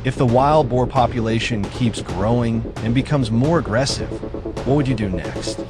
If the wild boar population keeps growing and becomes more aggressive, what would you do next?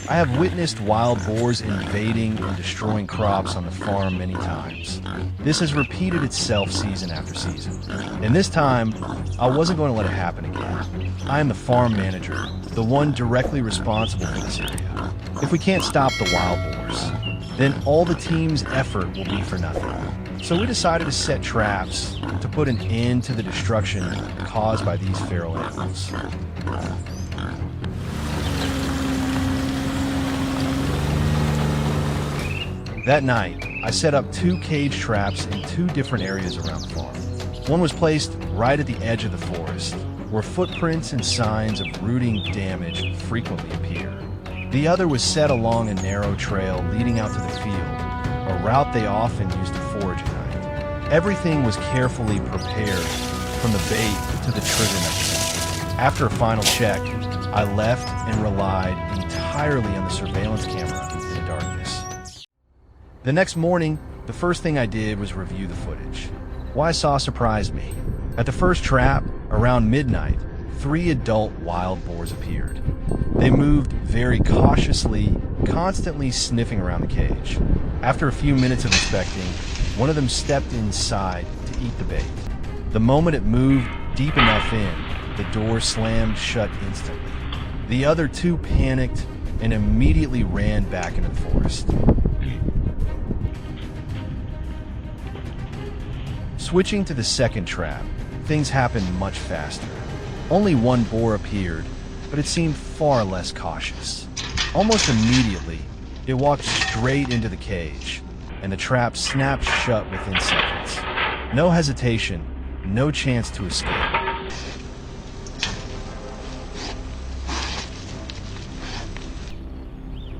I have witnessed wild boars invading and destroying crops on the farm many times. This has repeated itself season after season. And this time, I wasn't going to let it happen again. I am the farm manager, the one directly responsible for this area. If we can't stop the wild boars, then all the team's effort will be for nothing. So we decided to set traps to put an end to the destruction caused by these feral animals. That night, I set up 2 cage traps in 2 different areas around the farm. One was placed right at the edge of the forest, where footprints and signs of rooting damage frequently appear. The other was set along a narrow trail leading out to the field, a route they often used to forage at night. Everything was carefully prepared, from the bait to the trigger mechanism. After a final check, I left and relied entirely on the surveillance camera in the darkness. The next morning, the first thing I did was review the footage. What I saw surprised me. At the first trap, around midnight, 3 adult wild boars appeared. They moved very cautiously, constantly sniffing around the cage. After a few minutes of inspecting, one of them stepped inside to eat the bait. The moment it moved deep enough in, the door slammed shut instantly. The other 2 panicked and immediately ran back into the forest. Switching to the second trap, things happened much faster. Only 1 boar appeared, but it seemed far less cautious. Almost immediately, it walked straight into the cage, and the trap snapped shut within seconds. No hesitation, no chance to escape.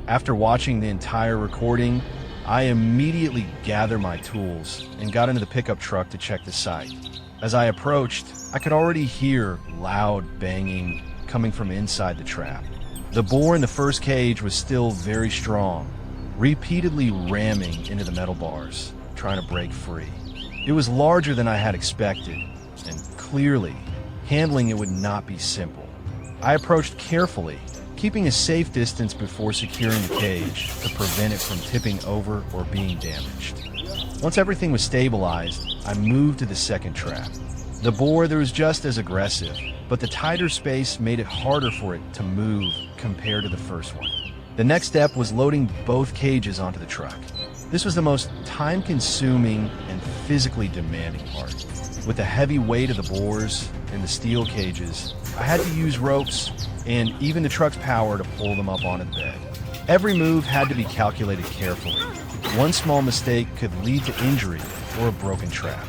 After watching the entire recording, I immediately gathered my tools and got into the pickup truck to check the site. As I approached, I could already hear loud banging coming from inside the trap. The boar in the first cage was still very strong, repeatedly ramming into the metal bars, trying to break free. It was larger than I had expected, and clearly, handling it would not be simple. I approached carefully, keeping a safe distance before securing the cage to prevent it from tipping over or being damaged. Once everything was stabilized, I moved to the second trap. The boar there was just as aggressive, but the tighter space made it harder for it to move compared to the first one. The next step was loading both cages onto the truck. This was the most time-consuming and physically demanding part. With the heavy weight of the boars and the steel cages, I had to use ropes and even the truck's power to pull them up onto the bed. Every move had to be calculated carefully. One small mistake could lead to injury or a broken trap.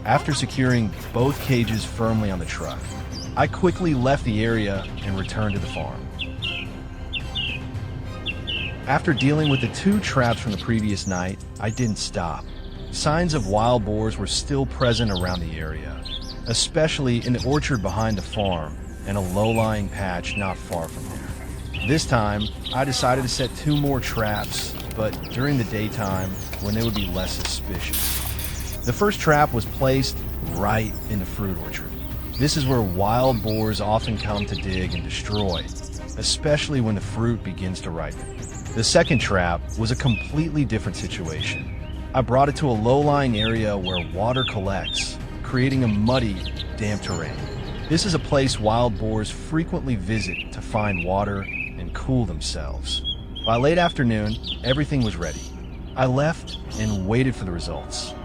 After securing both cages firmly on the truck, I quickly left the area and returned to the farm. After dealing with the 2 traps from the previous night, I didn't stop. Signs of wild boars were still present around the area, especially in the orchard behind the farm and a low-lying patch not far from there. This time, I decided to set 2 more traps, but during the daytime, when they would be less suspicious. The first trap was placed right in the fruit orchard. This is where wild boars often come to dig and destroy, especially when the fruit begins to ripen. The second trap was a completely different situation. I brought it to a low-lying area where water collects, creating a muddy, damp terrain. This is a place wild boars frequently visit to find water and cool themselves. By late afternoon, everything was ready. I left and waited for the results.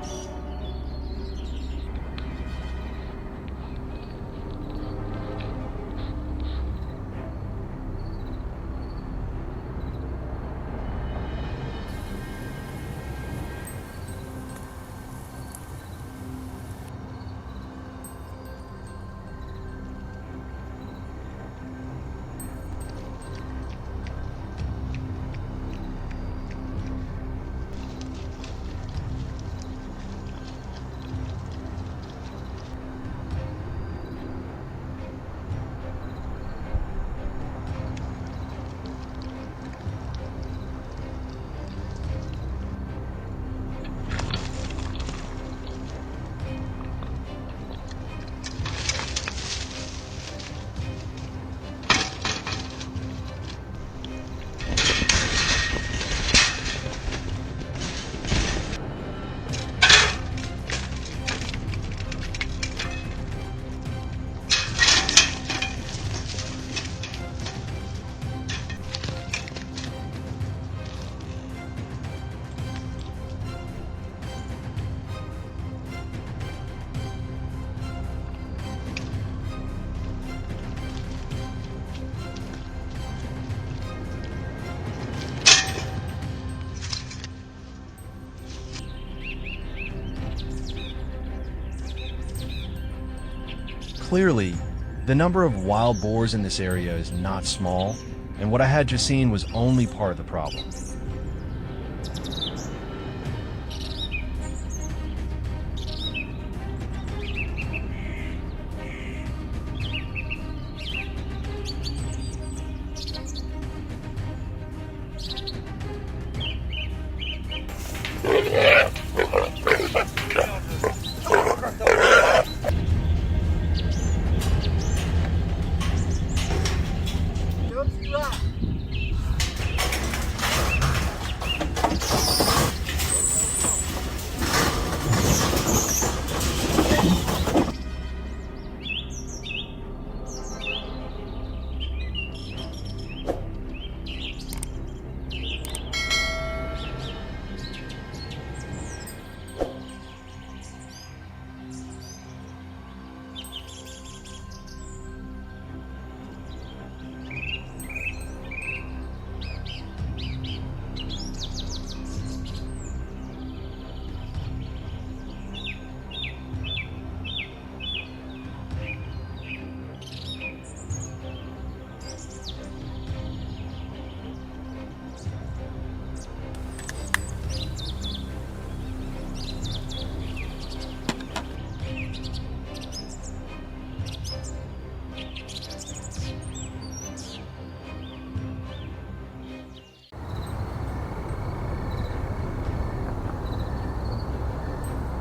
Clearly, the number of wild boars in this area is not small, and what I had just seen was only part of the problem.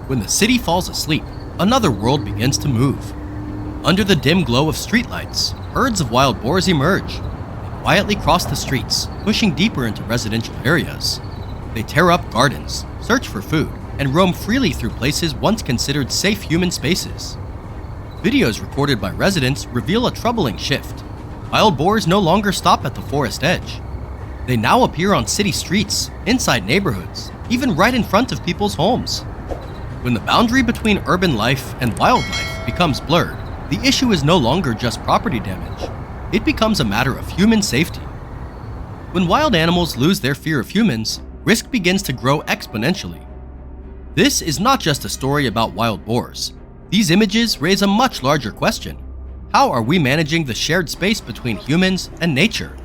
When the city falls asleep, another world begins to move. Under the dim glow of streetlights, herds of wild boars emerge. They quietly cross the streets, pushing deeper into residential areas. They tear up gardens, search for food, and roam freely through places once considered safe human spaces. Videos recorded by residents reveal a troubling shift. Wild boars no longer stop at the forest edge. They now appear on city streets, inside neighborhoods, even right in front of people's homes. When the boundary between urban life and wildlife becomes blurred, the issue is no longer just property damage. It becomes a matter of human safety. When wild animals lose their fear of humans, risk begins to grow exponentially. This is not just a story about wild boars. These images raise a much larger question. How are we managing the shared space between humans and nature?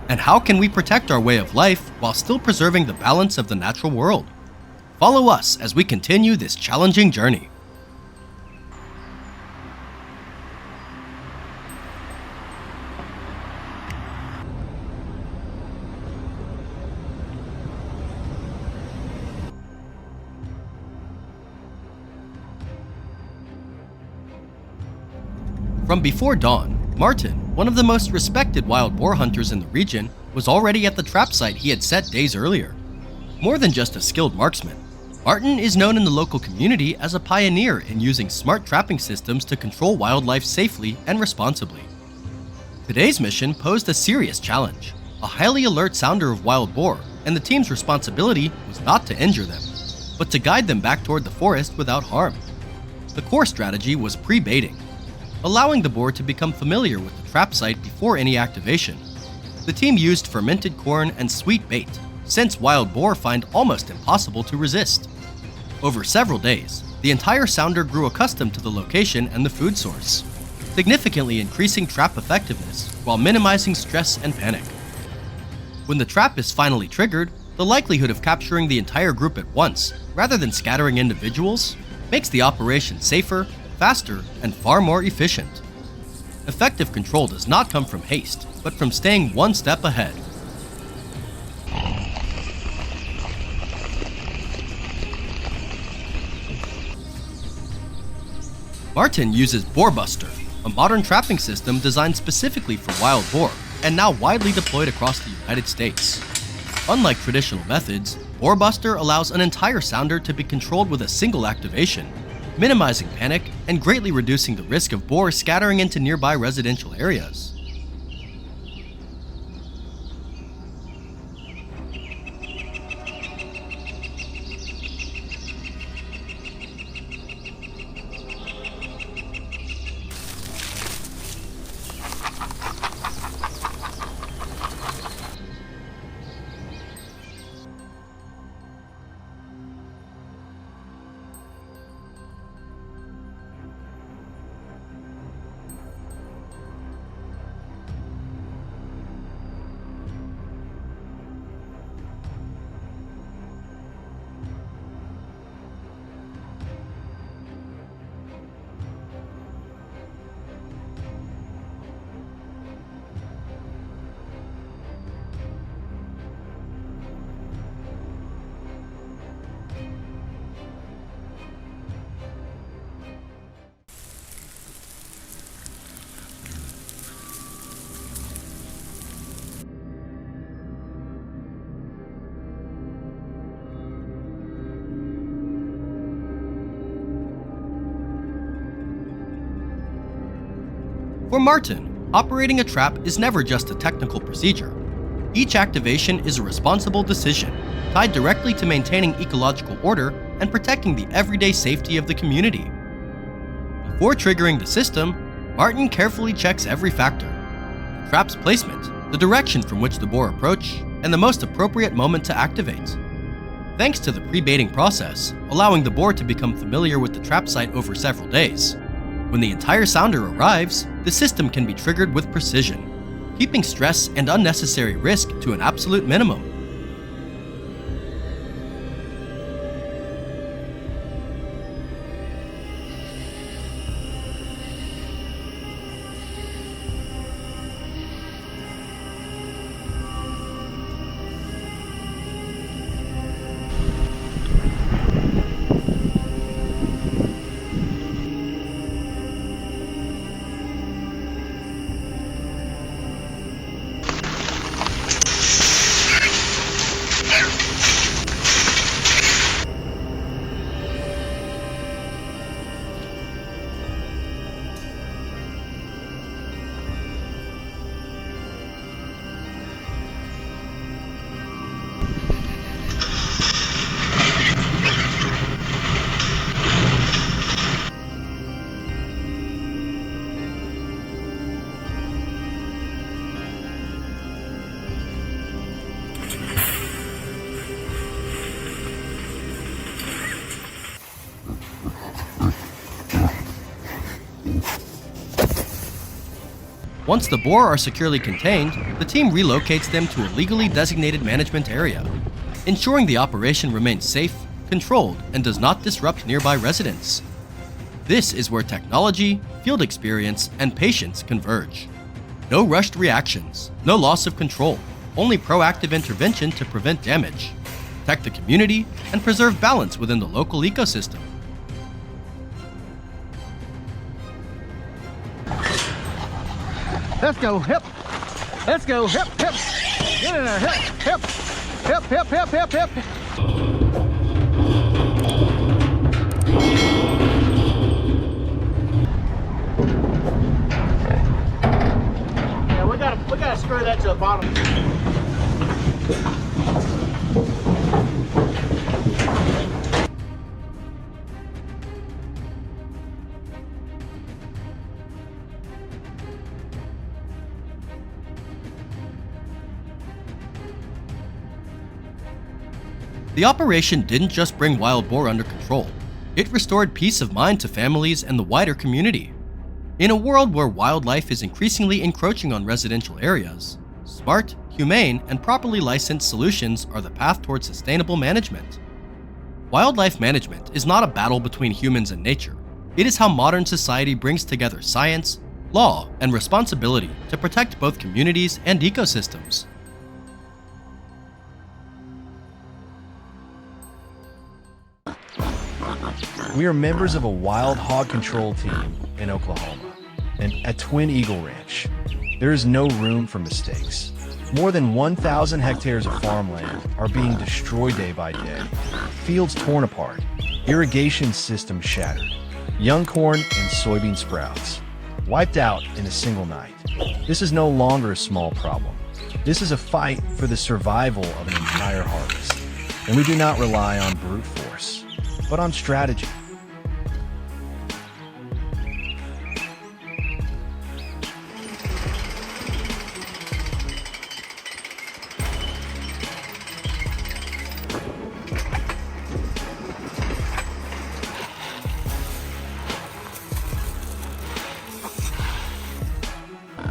And how can we protect our way of life while still preserving the balance of the natural world? Follow us as we continue this challenging journey. From before dawn, Martin, one of the most respected wild boar hunters in the region, was already at the trap site he had set days earlier. More than just a skilled marksman, Martin is known in the local community as a pioneer in using smart trapping systems to control wildlife safely and responsibly. Today's mission posed a serious challenge, a highly alert sounder of wild boar, and the team's responsibility was not to injure them, but to guide them back toward the forest without harm. The core strategy was pre-baiting, allowing the boar to become familiar with the trap site before any activation. The team used fermented corn and sweet bait, since wild boar find almost impossible to resist. Over several days, the entire sounder grew accustomed to the location and the food source, significantly increasing trap effectiveness while minimizing stress and panic. When the trap is finally triggered, the likelihood of capturing the entire group at once, rather than scattering individuals, makes the operation safer, faster, and far more efficient. Effective control does not come from haste, but from staying one step ahead. Martin uses Boar Buster, a modern trapping system designed specifically for wild boar and now widely deployed across the United States. Unlike traditional methods, Boar Buster allows an entire sounder to be controlled with a single activation, minimizing panic and greatly reducing the risk of boars scattering into nearby residential areas. For Martin, operating a trap is never just a technical procedure. Each activation is a responsible decision, tied directly to maintaining ecological order and protecting the everyday safety of the community. Before triggering the system, Martin carefully checks every factor: the trap's placement, the direction from which the boar approach, and the most appropriate moment to activate. Thanks to the pre-baiting process, allowing the boar to become familiar with the trap site over several days, when the entire sounder arrives, the system can be triggered with precision, keeping stress and unnecessary risk to an absolute minimum. Once the boar are securely contained, the team relocates them to a legally designated management area, ensuring the operation remains safe, controlled, and does not disrupt nearby residents. This is where technology, field experience, and patience converge. No rushed reactions, no loss of control, only proactive intervention to prevent damage, protect the community, and preserve balance within the local ecosystem. Let's go, hip. Let's go, hip, hip. Get in there, hip, hip. Hip, hip, hip, hip, hip. Yeah, we gotta screw that to the bottom. The operation didn't just bring wild boar under control, it restored peace of mind to families and the wider community. In a world where wildlife is increasingly encroaching on residential areas, smart, humane, and properly licensed solutions are the path towards sustainable management. Wildlife management is not a battle between humans and nature. It is how modern society brings together science, law, and responsibility to protect both communities and ecosystems. We are members of a wild hog control team in Oklahoma, and at Twin Eagle Ranch, there is no room for mistakes. More than 1,000 hectares of farmland are being destroyed day by day, fields torn apart, irrigation systems shattered, young corn and soybean sprouts wiped out in a single night. This is no longer a small problem. This is a fight for the survival of an entire harvest, and we do not rely on brute force, but on strategy.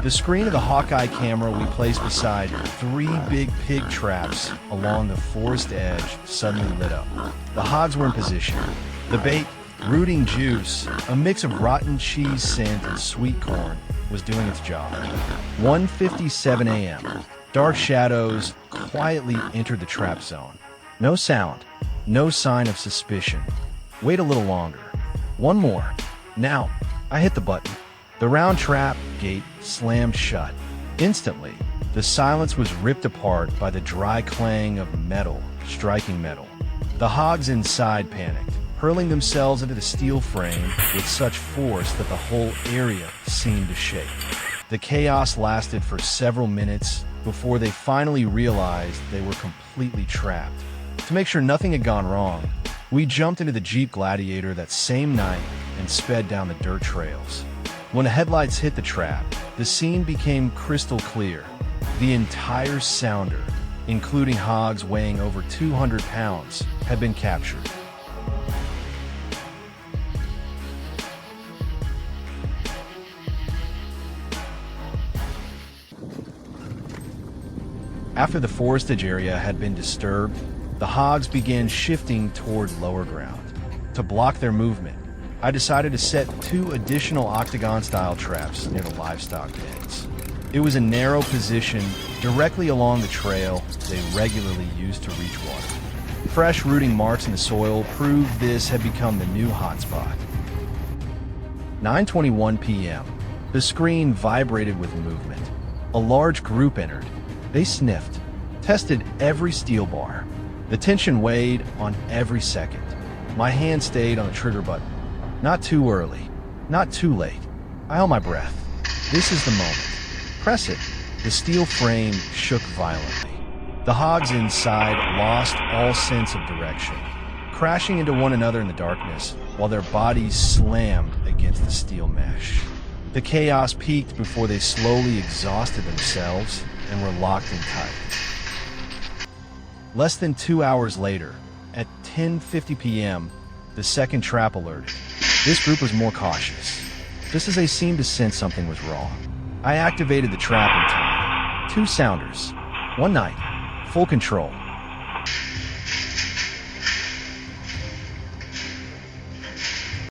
The screen of the Hawkeye camera we placed beside 3 big pig traps along the forest edge suddenly lit up. The hogs were in position. The bait, rooting juice, a mix of rotten cheese scent and sweet corn, was doing its job. 1:57 a.m. Dark shadows quietly entered the trap zone. No sound, no sign of suspicion. Wait a little longer. One more. Now, I hit the button. The round trap gate slammed shut. Instantly, the silence was ripped apart by the dry clang of metal striking metal. The hogs inside panicked, hurling themselves into the steel frame with such force that the whole area seemed to shake. The chaos lasted for several minutes before they finally realized they were completely trapped. To make sure nothing had gone wrong, we jumped into the Jeep Gladiator that same night and sped down the dirt trails. When the headlights hit the trap, the scene became crystal clear. The entire sounder, including hogs weighing over 200 pounds, had been captured. After the forestage area had been disturbed, the hogs began shifting toward lower ground. To block their movement, I decided to set 2 additional octagon-style traps near the livestock pens. It was a narrow position directly along the trail they regularly used to reach water. Fresh rooting marks in the soil proved this had become the new hotspot. 9:21 p.m. The screen vibrated with movement. A large group entered. They sniffed, tested every steel bar. The tension weighed on every second. My hand stayed on the trigger button. Not too early, not too late. I held my breath. This is the moment. Press it. The steel frame shook violently. The hogs inside lost all sense of direction, crashing into one another in the darkness while their bodies slammed against the steel mesh. The chaos peaked before they slowly exhausted themselves and were locked in tight. Less than 2 hours later, at 10:50 p.m., the second trap alerted. This group was more cautious, just as they seemed to sense something was wrong. I activated the trap in time. 2 sounders. One night. Full control.